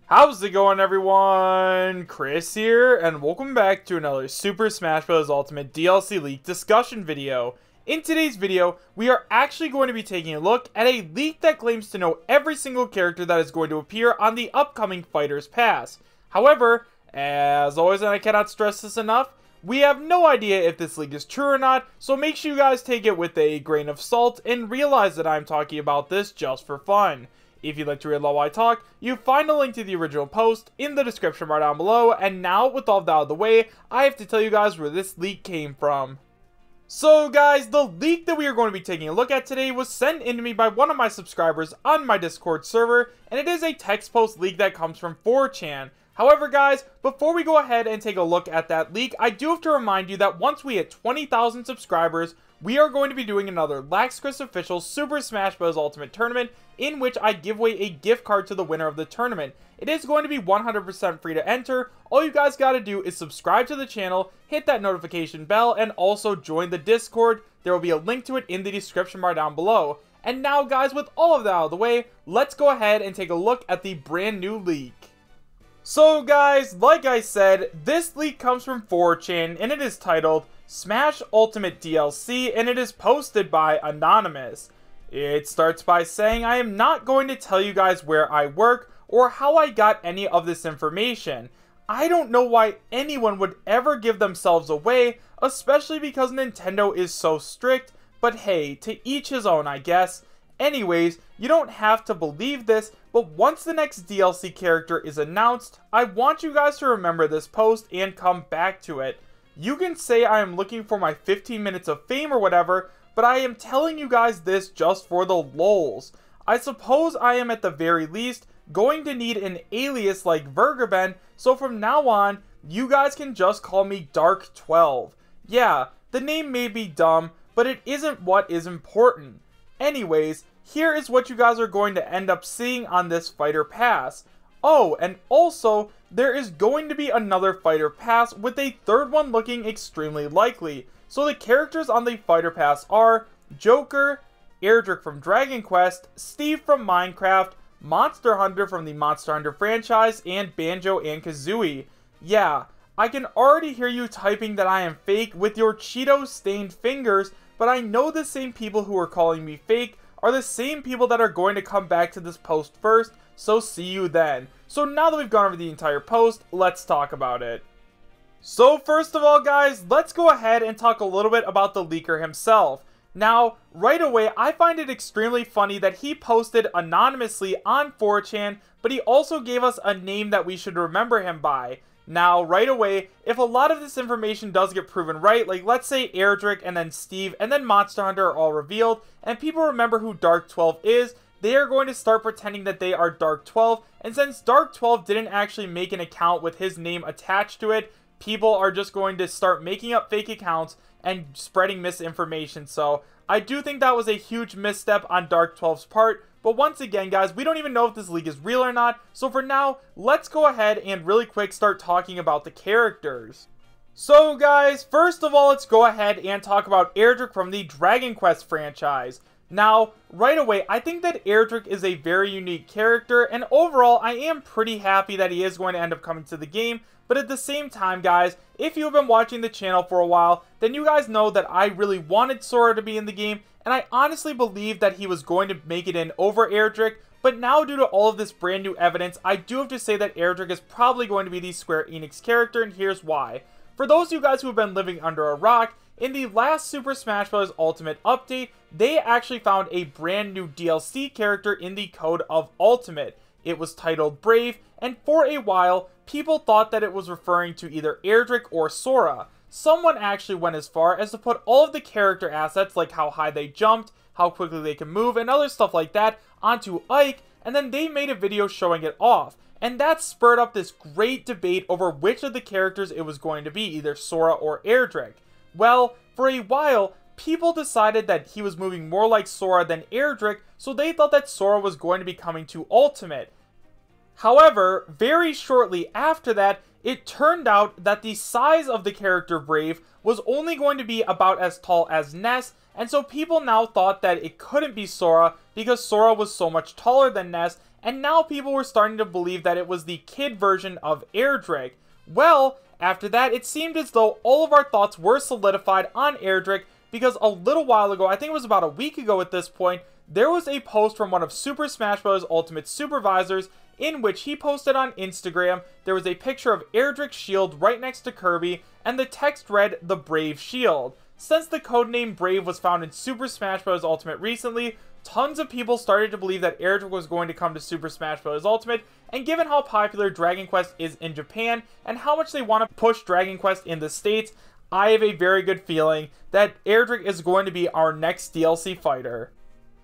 How's it going, everyone? Chris here, and welcome back to another Super Smash Bros. Ultimate DLC leak discussion video. In today's video, we are actually going to be taking a look at a leak that claims to know every single character that is going to appear on the upcoming Fighters Pass. However, as always, and I cannot stress this enough, we have no idea if this leak is true or not, so make sure you guys take it with a grain of salt and realize that I'm talking about this just for fun. If you'd like to read while I talk, you find a link to the original post in the description bar down below, and now, with all that out of the way, I have to tell you guys where this leak came from. So guys, the leak that we are going to be taking a look at today was sent in to me by one of my subscribers on my Discord server, and it is a text post leak that comes from 4chan. However guys, before we go ahead and take a look at that leak, I do have to remind you that once we hit 20,000 subscribers, we are going to be doing another LEAKER official Super Smash Bros. Ultimate Tournament, in which I give away a gift card to the winner of the tournament. It is going to be 100% free to enter. All you guys gotta do is subscribe to the channel, hit that notification bell, and also join the Discord. There will be a link to it in the description bar down below. And now guys, with all of that out of the way, let's go ahead and take a look at the brand new leak. So guys, like I said, this leak comes from 4chan, and it is titled Smash Ultimate DLC, and it is posted by Anonymous. It starts by saying, I am not going to tell you guys where I work or how I got any of this information. I don't know why anyone would ever give themselves away, especially because Nintendo is so strict, but hey, to each his own, I guess. Anyways, you don't have to believe this, but once the next DLC character is announced, I want you guys to remember this post and come back to it. You can say I am looking for my 15 minutes of fame or whatever, but I am telling you guys this just for the lols. I suppose I am at the very least going to need an alias like Vergaben, so from now on, you guys can just call me Dark12. Yeah, the name may be dumb, but it isn't what is important. Anyways, here is what you guys are going to end up seeing on this Fighter Pass. Oh, and also, there is going to be another Fighter Pass with a third one looking extremely likely. So the characters on the Fighter Pass are Joker, Erdrick from Dragon Quest, Steve from Minecraft, Monster Hunter from the Monster Hunter franchise, and Banjo and Kazooie. Yeah, I can already hear you typing that I am fake with your Cheeto-stained fingers, but I know the same people who are calling me fake are the same people that are going to come back to this post first, so see you then. So now that we've gone over the entire post, let's talk about it. So first of all guys, let's go ahead and talk a little bit about the leaker himself. Now, right away, I find it extremely funny that he posted anonymously on 4chan, but he also gave us a name that we should remember him by. Now, right away, if a lot of this information does get proven right, like let's say Erdrick and then Steve and then Monster Hunter are all revealed, and people remember who Dark12 is, they are going to start pretending that they are Dark12, and since Dark12 didn't actually make an account with his name attached to it, people are just going to start making up fake accounts and spreading misinformation. So I do think that was a huge misstep on Dark12's part. But once again guys, we don't even know if this leak is real or not. So for now, let's go ahead and really quick start talking about the characters. So guys, first of all, let's go ahead and talk about Erdrick from the Dragon Quest franchise. Now, right away, I think that Erdrick is a very unique character, and overall, I am pretty happy that he is going to end up coming to the game. But at the same time, guys, if you have been watching the channel for a while, then you guys know that I really wanted Sora to be in the game, and I honestly believed that he was going to make it in over Erdrick. But now, due to all of this brand new evidence, I do have to say that Erdrick is probably going to be the Square Enix character, and here's why. For those of you guys who have been living under a rock, in the last Super Smash Bros. Ultimate update, they actually found a brand new DLC character in the code of Ultimate. It was titled Brave, and for a while, people thought that it was referring to either Erdrick or Sora. Someone actually went as far as to put all of the character assets, like how high they jumped, how quickly they can move, and other stuff like that, onto Ike, and then they made a video showing it off. And that spurred up this great debate over which of the characters it was going to be, either Sora or Erdrick. Well, for a while, people decided that he was moving more like Sora than Erdrick, so they thought that Sora was going to be coming to Ultimate. However, very shortly after that, it turned out that the size of the character Brave was only going to be about as tall as Ness, and so people now thought that it couldn't be Sora because Sora was so much taller than Ness, and now people were starting to believe that it was the kid version of Erdrick. Well, after that, it seemed as though all of our thoughts were solidified on Erdrick, because a little while ago, I think it was about a week ago at this point, there was a post from one of Super Smash Bros. Ultimate supervisors in which he posted on Instagram. There was a picture of Erdrick's shield right next to Kirby, and the text read, "The Brave Shield." Since the codename Brave was found in Super Smash Bros. Ultimate recently, tons of people started to believe that Erdrick was going to come to Super Smash Bros. Ultimate, and given how popular Dragon Quest is in Japan, and how much they want to push Dragon Quest in the States, I have a very good feeling that Erdrick is going to be our next DLC fighter.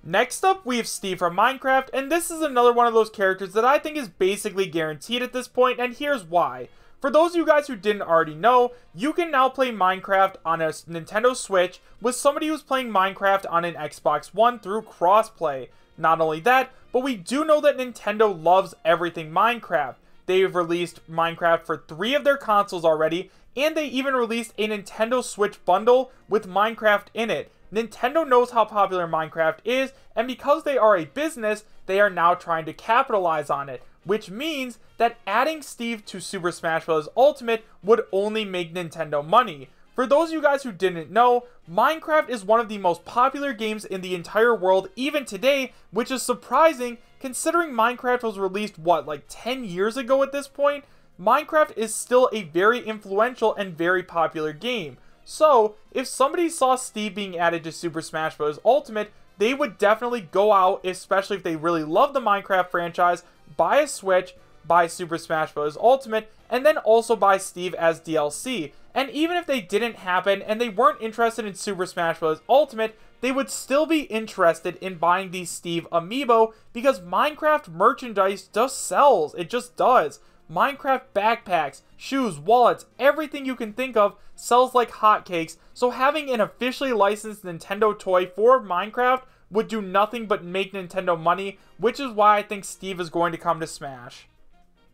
Next up, we have Steve from Minecraft, and this is another one of those characters that I think is basically guaranteed at this point, and here's why. For those of you guys who didn't already know, you can now play Minecraft on a Nintendo Switch with somebody who's playing Minecraft on an Xbox One through crossplay. Not only that, but we do know that Nintendo loves everything Minecraft. They've released Minecraft for 3 of their consoles already, and they even released a Nintendo Switch bundle with Minecraft in it. Nintendo knows how popular Minecraft is, and because they are a business, they are now trying to capitalize on it, which means that adding Steve to Super Smash Bros. Ultimate would only make Nintendo money. For those of you guys who didn't know, Minecraft is one of the most popular games in the entire world even today, which is surprising considering Minecraft was released, what, like 10 years ago at this point? Minecraft is still a very influential and very popular game. So, if somebody saw Steve being added to Super Smash Bros. Ultimate, they would definitely go out, especially if they really love the Minecraft franchise, buy a Switch, buy Super Smash Bros. Ultimate, and then also buy Steve as DLC. And even if they didn't happen and they weren't interested in Super Smash Bros. Ultimate, they would still be interested in buying the Steve amiibo, because Minecraft merchandise just sells. It just does. Minecraft backpacks, shoes, wallets, everything you can think of sells like hotcakes, so having an officially licensed Nintendo toy for Minecraft would do nothing but make Nintendo money, which is why I think Steve is going to come to Smash.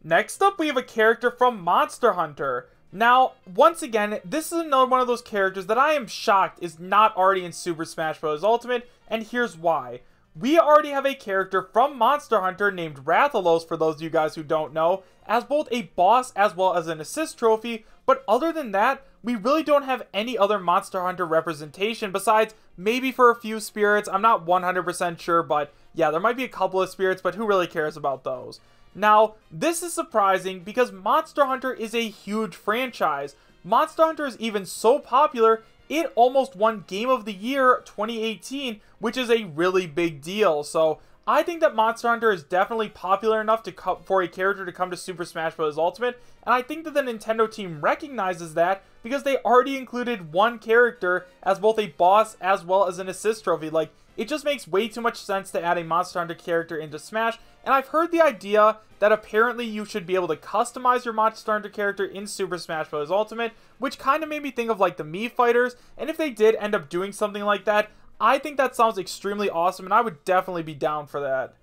Next up, we have a character from Monster Hunter. Now, once again, this is another one of those characters that I am shocked is not already in Super Smash Bros. Ultimate, and here's why. We already have a character from Monster Hunter named Rathalos, for those of you guys who don't know, as both a boss as well as an assist trophy, but other than that, we really don't have any other Monster Hunter representation besides maybe for a few spirits. I'm not 100% sure, but yeah, there might be a couple of spirits, but who really cares about those? Now, this is surprising because Monster Hunter is a huge franchise. Monster Hunter is even so popular, it almost won Game of the Year 2018, which is a really big deal. So I think that Monster Hunter is definitely popular enough for a character to come to Super Smash Bros. Ultimate, and I think that the Nintendo team recognizes that because they already included one character as both a boss as well as an assist trophy. Like, it just makes way too much sense to add a Monster Hunter character into Smash, and I've heard the idea that apparently you should be able to customize your Monster Hunter character in Super Smash Bros. Ultimate, which kind of made me think of like the Mii fighters, and if they did end up doing something like that, I think that sounds extremely awesome, and I would definitely be down for that.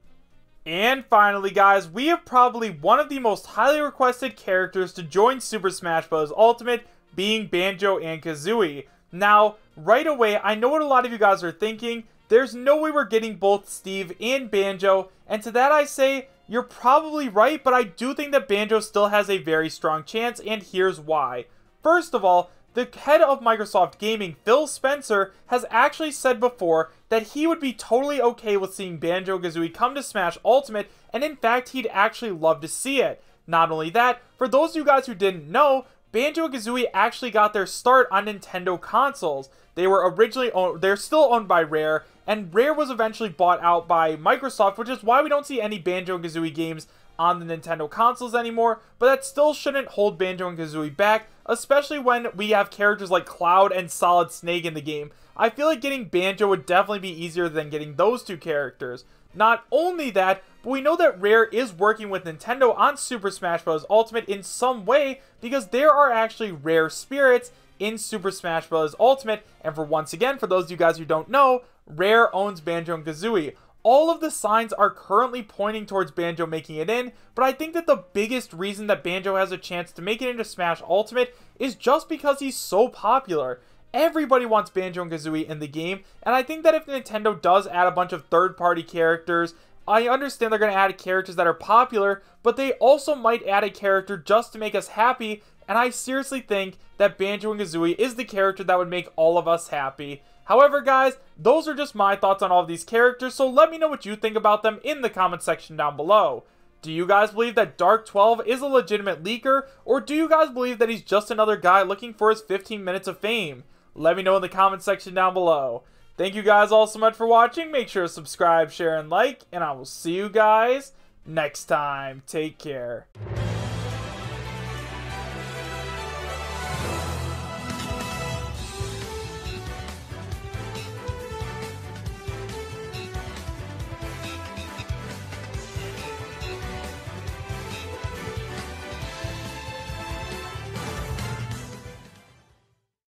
And finally, guys, we have probably one of the most highly requested characters to join Super Smash Bros. Ultimate, being Banjo and Kazooie. Now, right away, I know what a lot of you guys are thinking. There's no way we're getting both Steve and Banjo, and to that I say, you're probably right, but I do think that Banjo still has a very strong chance, and here's why. First of all, the head of Microsoft Gaming, Phil Spencer, has actually said before that he would be totally okay with seeing Banjo-Kazooie come to Smash Ultimate, and in fact, he'd actually love to see it. Not only that, for those of you guys who didn't know, Banjo-Kazooie actually got their start on Nintendo consoles. They were originally they're still owned by Rare, and Rare was eventually bought out by Microsoft, which is why we don't see any Banjo-Kazooie games on the Nintendo consoles anymore, but that still shouldn't hold Banjo and Kazooie back, especially when we have characters like Cloud and Solid Snake in the game. I feel like getting Banjo would definitely be easier than getting those two characters. Not only that, but we know that Rare is working with Nintendo on Super Smash Bros. Ultimate in some way, because there are actually rare spirits in Super Smash Bros. Ultimate, and for once again, for those of you guys who don't know, Rare owns Banjo and Kazooie. All of the signs are currently pointing towards Banjo making it in, but I think that the biggest reason that Banjo has a chance to make it into Smash Ultimate is just because he's so popular. Everybody wants Banjo and Kazooie in the game, and I think that if Nintendo does add a bunch of third-party characters, I understand they're going to add characters that are popular, but they also might add a character just to make us happy, and I seriously think that Banjo and Kazooie is the character that would make all of us happy. However, guys, those are just my thoughts on all of these characters, so let me know what you think about them in the comment section down below. Do you guys believe that Dark 12 is a legitimate leaker, or do you guys believe that he's just another guy looking for his 15 minutes of fame? Let me know in the comment section down below. Thank you guys all so much for watching. Make sure to subscribe, share, and like, and I will see you guys next time. Take care.